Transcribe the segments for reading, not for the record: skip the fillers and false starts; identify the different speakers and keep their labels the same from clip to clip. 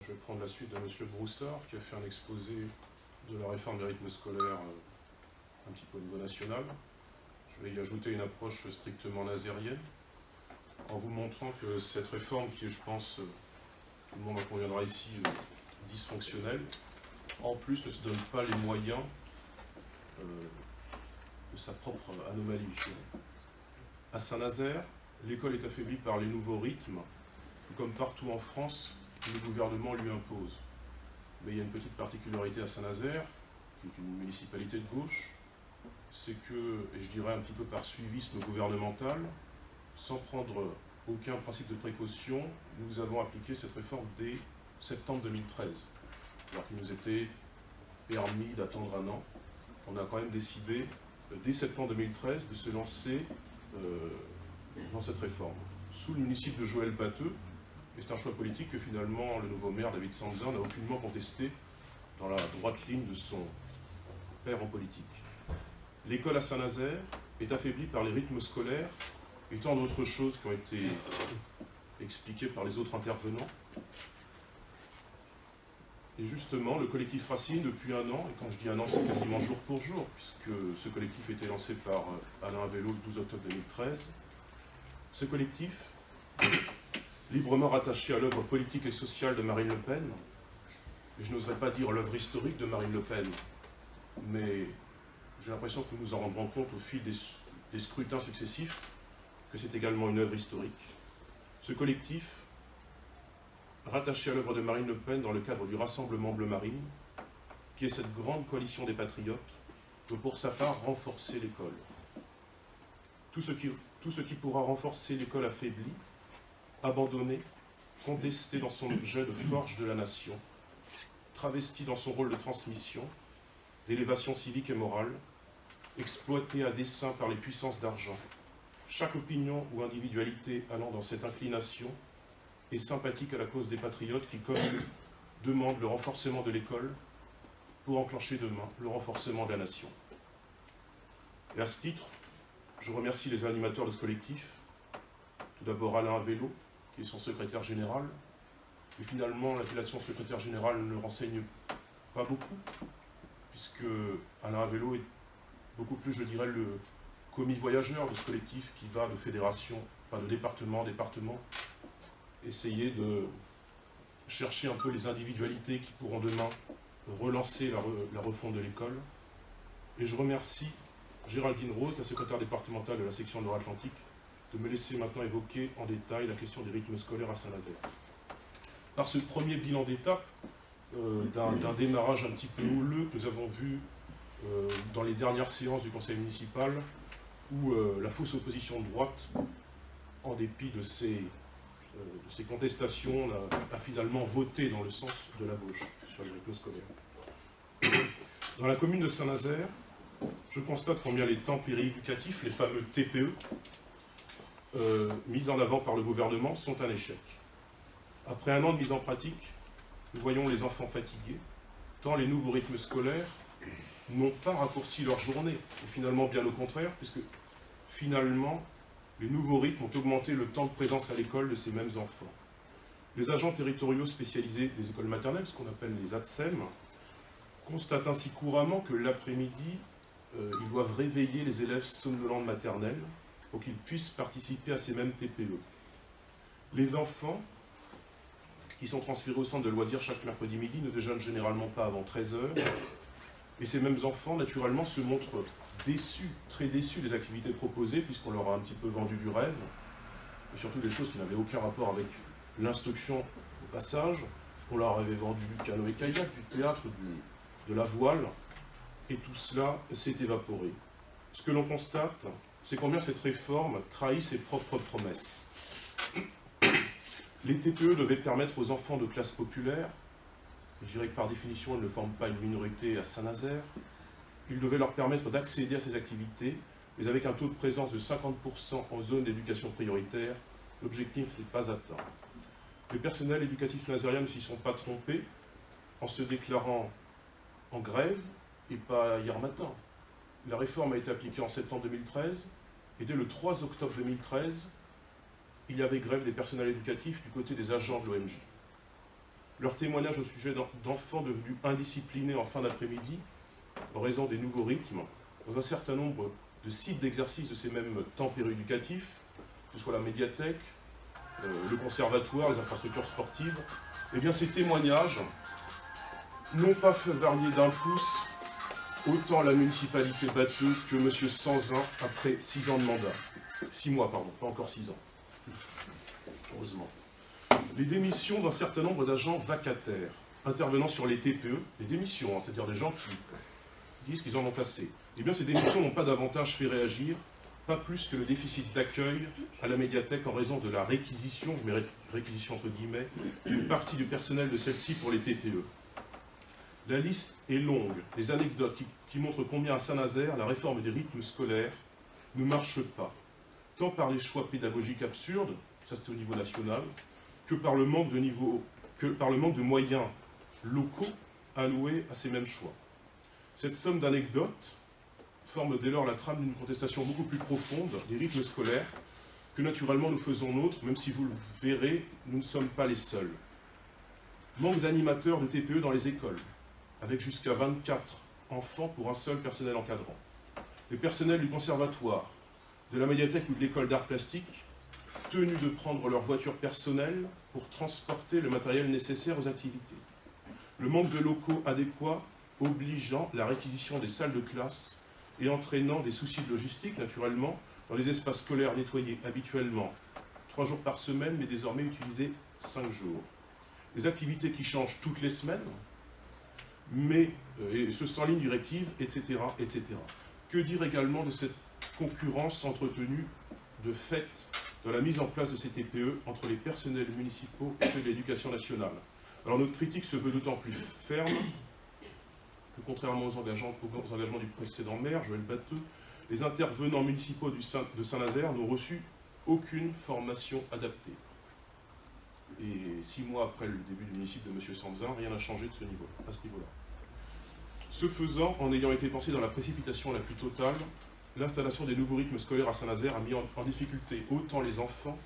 Speaker 1: Je vais prendre la suite de M. Broussard, qui a fait un exposé de la réforme des rythmes scolaires un petit peu au niveau national. Je vais y ajouter une approche strictement nazérienne, en vous montrant que cette réforme, qui est, je pense, tout le monde en conviendra ici, dysfonctionnelle, en plus ne se donne pas les moyens de sa propre anomalie, je dirais. À Saint-Nazaire, l'école est affaiblie par les nouveaux rythmes, comme partout en France, le gouvernement lui impose. Mais il y a une petite particularité à Saint-Nazaire, qui est une municipalité de gauche, c'est que, et je dirais un petit peu par suivisme gouvernemental, sans prendre aucun principe de précaution, nous avons appliqué cette réforme dès septembre 2013. Alors qu'il nous était permis d'attendre un an, on a quand même décidé, dès septembre 2013, de se lancer dans cette réforme. Sous le municipal de Joël Batteux, et c'est un choix politique que finalement le nouveau maire David Sanzin n'a aucunement contesté dans la droite ligne de son père en politique. L'école à Saint-Nazaire est affaiblie par les rythmes scolaires et tant d'autres choses qui ont été expliquées par les autres intervenants. Et justement, le collectif Racine, depuis un an, et quand je dis un an, c'est quasiment jour pour jour, puisque ce collectif a été lancé par Alain Vélo le 12 octobre 2013, ce collectif, librement rattaché à l'œuvre politique et sociale de Marine Le Pen, je n'oserais pas dire l'œuvre historique de Marine Le Pen, mais j'ai l'impression que nous nous en rendrons compte au fil des scrutins successifs que c'est également une œuvre historique. Ce collectif, rattaché à l'œuvre de Marine Le Pen dans le cadre du Rassemblement Bleu Marine, qui est cette grande coalition des patriotes, veut pour sa part renforcer l'école. Tout ce qui pourra renforcer l'école affaiblie, abandonnée, contestée dans son objet de forge de la nation, travestie dans son rôle de transmission, d'élévation civique et morale, exploitée à dessein par les puissances d'argent. Chaque opinion ou individualité allant dans cette inclination est sympathique à la cause des patriotes qui, comme eux, demandent le renforcement de l'école pour enclencher demain le renforcement de la nation. Et à ce titre, je remercie les animateurs de ce collectif, tout d'abord Alain Vélo, qui est son secrétaire général, et finalement l'appellation secrétaire général ne renseigne pas beaucoup, puisque Alain Vélo est beaucoup plus, je dirais, le commis voyageur de ce collectif qui va de fédération, enfin de département en département, essayer de chercher un peu les individualités qui pourront demain relancer la refonte de l'école. Et je remercie Géraldine Rose, la secrétaire départementale de la section de Loire-Atlantique, de me laisser maintenant évoquer en détail la question des rythmes scolaires à Saint-Nazaire. Par ce premier bilan d'étape, d'un démarrage un petit peu houleux que nous avons vu dans les dernières séances du conseil municipal, où la fausse opposition de droite, en dépit de ces contestations, a finalement voté dans le sens de la gauche sur les rythmes scolaires. Dans la commune de Saint-Nazaire, je constate combien les temps périéducatifs, les fameux TPE, mis en avant par le gouvernement, sont un échec. Après un an de mise en pratique, nous voyons les enfants fatigués, tant les nouveaux rythmes scolaires n'ont pas raccourci leur journée, et finalement bien au contraire, puisque finalement, les nouveaux rythmes ont augmenté le temps de présence à l'école de ces mêmes enfants. Les agents territoriaux spécialisés des écoles maternelles, ce qu'on appelle les ATSEM, constatent ainsi couramment que l'après-midi, ils doivent réveiller les élèves somnolents de maternelle pour qu'ils puissent participer à ces mêmes TPE. Les enfants qui sont transférés au centre de loisirs chaque mercredi midi ne déjeunent généralement pas avant 13 h, et ces mêmes enfants, naturellement, se montrent déçus, très déçus des activités proposées, puisqu'on leur a un petit peu vendu du rêve, et surtout des choses qui n'avaient aucun rapport avec l'instruction au passage. On leur avait vendu du canoë-kayak, du théâtre, de la voile, et tout cela s'est évaporé. Ce que l'on constate, c'est combien cette réforme trahit ses propres promesses. Les TPE devaient permettre aux enfants de classes populaires, je dirais que par définition, ils ne forment pas une minorité à Saint-Nazaire, ils devaient leur permettre d'accéder à ces activités, mais avec un taux de présence de 50% en zone d'éducation prioritaire, l'objectif n'est pas atteint. Les personnels éducatifs nazériens ne s'y sont pas trompés en se déclarant en grève, et pas hier matin. La réforme a été appliquée en septembre 2013, et dès le 3 octobre 2013, il y avait grève des personnels éducatifs du côté des agents de l'OMJ. Leurs témoignages au sujet d'enfants devenus indisciplinés en fin d'après-midi, en raison des nouveaux rythmes, dans un certain nombre de sites d'exercice de ces mêmes temps péréducatifs, que ce soit la médiathèque, le conservatoire, les infrastructures sportives, eh bien ces témoignages n'ont pas fait varier d'un pouce autant la municipalité batteuse que M. Sanzin après 6 ans de mandat. 6 mois, pardon, pas encore 6 ans. Heureusement. Les démissions d'un certain nombre d'agents vacataires intervenant sur les TPE, les démissions, hein, c'est-à-dire des gens qui disent qu'ils en ont assez. Eh bien, ces démissions n'ont pas davantage fait réagir, pas plus que le déficit d'accueil à la médiathèque en raison de la réquisition, je mets réquisition entre guillemets, d'une partie du personnel de celle-ci pour les TPE. La liste est longue, des anecdotes qui montrent combien à Saint-Nazaire, la réforme des rythmes scolaires ne marche pas, tant par les choix pédagogiques absurdes, ça c'était au niveau national, que par le manque de moyens locaux alloués à ces mêmes choix. Cette somme d'anecdotes forme dès lors la trame d'une contestation beaucoup plus profonde des rythmes scolaires que naturellement nous faisons nôtre, même si vous le verrez, nous ne sommes pas les seuls. Manque d'animateurs de TPE dans les écoles, avec jusqu'à 24 enfants pour un seul personnel encadrant. Les personnels du conservatoire, de la médiathèque ou de l'école d'art plastique, tenus de prendre leur voiture personnelle pour transporter le matériel nécessaire aux activités. Le manque de locaux adéquats obligeant la réquisition des salles de classe et entraînant des soucis de logistique, naturellement, dans les espaces scolaires nettoyés habituellement 3 jours par semaine, mais désormais utilisés 5 jours. Des activités qui changent toutes les semaines, mais et ce sans ligne directive, etc., etc. Que dire également de cette concurrence entretenue de fait dans la mise en place de ces TPE entre les personnels municipaux et ceux de l'éducation nationale? Alors notre critique se veut d'autant plus ferme que contrairement aux engagements du précédent maire, Joël Batteux, les intervenants municipaux de Saint-Nazaire n'ont reçu aucune formation adaptée. Et 6 mois après le début du municipal de M. Sanzin, rien n'a changé à ce niveau-là. Ce faisant, en ayant été pensé dans la précipitation la plus totale, l'installation des nouveaux rythmes scolaires à Saint-Nazaire a mis en difficulté autant les enfants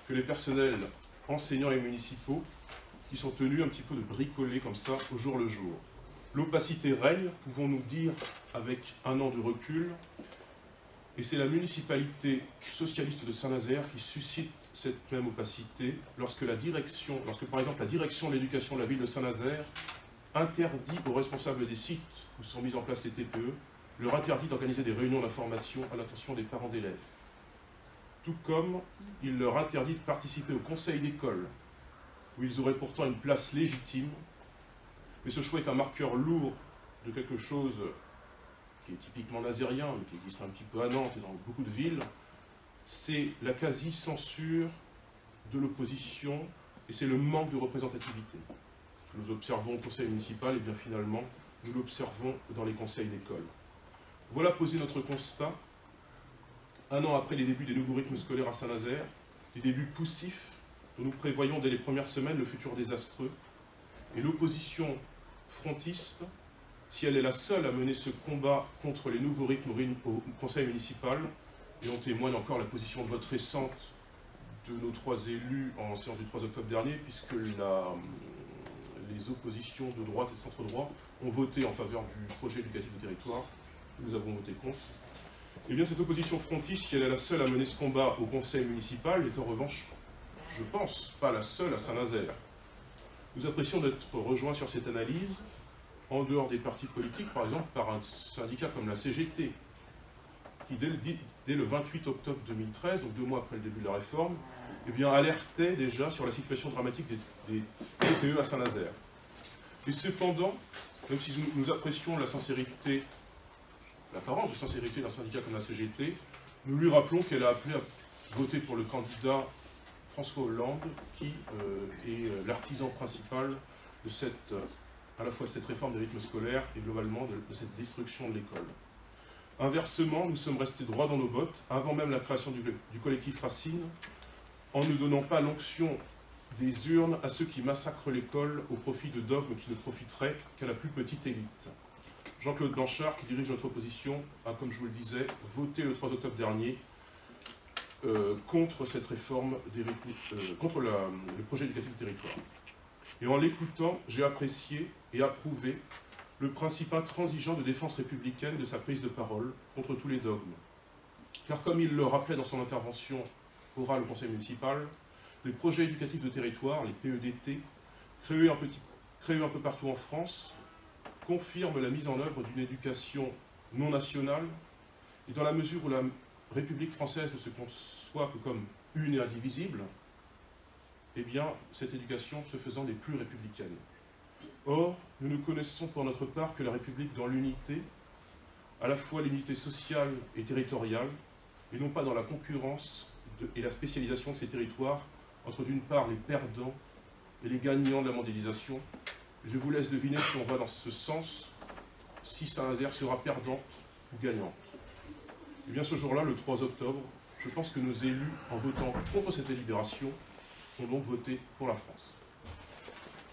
Speaker 1: que les personnels enseignants et municipaux qui sont tenus un petit peu de bricoler comme ça au jour le jour. L'opacité règne, pouvons-nous dire avec 1 an de recul, et c'est la municipalité socialiste de Saint-Nazaire qui suscite cette même opacité lorsque par exemple la direction de l'éducation de la ville de Saint-Nazaire interdit aux responsables des sites où sont mises en place les TPE, leur interdit d'organiser des réunions d'information à l'attention des parents d'élèves. Tout comme il leur interdit de participer au conseil d'école, où ils auraient pourtant une place légitime. Mais ce choix est un marqueur lourd de quelque chose qui est typiquement nazérien, mais qui existe un petit peu à Nantes et dans beaucoup de villes, c'est la quasi-censure de l'opposition et c'est le manque de représentativité. Nous observons au conseil municipal et bien finalement, nous l'observons dans les conseils d'école. Voilà posé notre constat, 1 an après les débuts des nouveaux rythmes scolaires à Saint-Nazaire, des débuts poussifs dont nous prévoyons dès les premières semaines le futur désastreux, et l'opposition frontiste, si elle est la seule à mener ce combat contre les nouveaux rythmes au conseil municipal, et on témoigne encore la position de vote récente de nos 3 élus en séance du 3 octobre dernier, puisque les oppositions de droite et de centre-droit ont voté en faveur du projet éducatif du territoire, nous avons voté contre. Eh bien cette opposition frontiste, si elle est la seule à mener ce combat au conseil municipal, est en revanche, je pense, pas la seule à Saint-Nazaire. Nous apprécions d'être rejoints sur cette analyse, en dehors des partis politiques, par exemple, par un syndicat comme la CGT, qui dès le 28 octobre 2013, donc 2 mois après le début de la réforme, eh bien, alertait déjà sur la situation dramatique des TPE à Saint-Nazaire. Et cependant, même si nous apprécions la sincérité, l'apparence de sincérité d'un syndicat comme la CGT, nous lui rappelons qu'elle a appelé à voter pour le candidat François Hollande, qui est l'artisan principal de à la fois de cette réforme des rythmes scolaires et globalement de cette destruction de l'école. Inversement, nous sommes restés droits dans nos bottes, avant même la création du collectif Racine, en ne donnant pas l'onction des urnes à ceux qui massacrent l'école au profit de dogmes qui ne profiteraient qu'à la plus petite élite. Jean-Claude Blanchard, qui dirige notre opposition, a, comme je vous le disais, voté le 3 octobre dernier contre cette réforme contre le projet éducatif du territoire. Et en l'écoutant, j'ai apprécié et approuvé le principe intransigeant de défense républicaine de sa prise de parole contre tous les dogmes. Car comme il le rappelait dans son intervention orale au conseil municipal, les projets éducatifs de territoire, les PEDT, créés un peu partout en France, confirment la mise en œuvre d'une éducation non nationale, et dans la mesure où la République française ne se conçoit que comme une et indivisible, eh bien, cette éducation se faisant n'est plus républicaine. Or, nous ne connaissons pour notre part que la République dans l'unité, à la fois l'unité sociale et territoriale, et non pas dans la concurrence et la spécialisation de ces territoires entre d'une part les perdants et les gagnants de la mondialisation. Je vous laisse deviner si on va dans ce sens, si Saint-Nazaire sera perdante ou gagnante. Et bien ce jour-là, le 3 octobre, je pense que nos élus, en votant contre cette délibération, ont donc voté pour la France.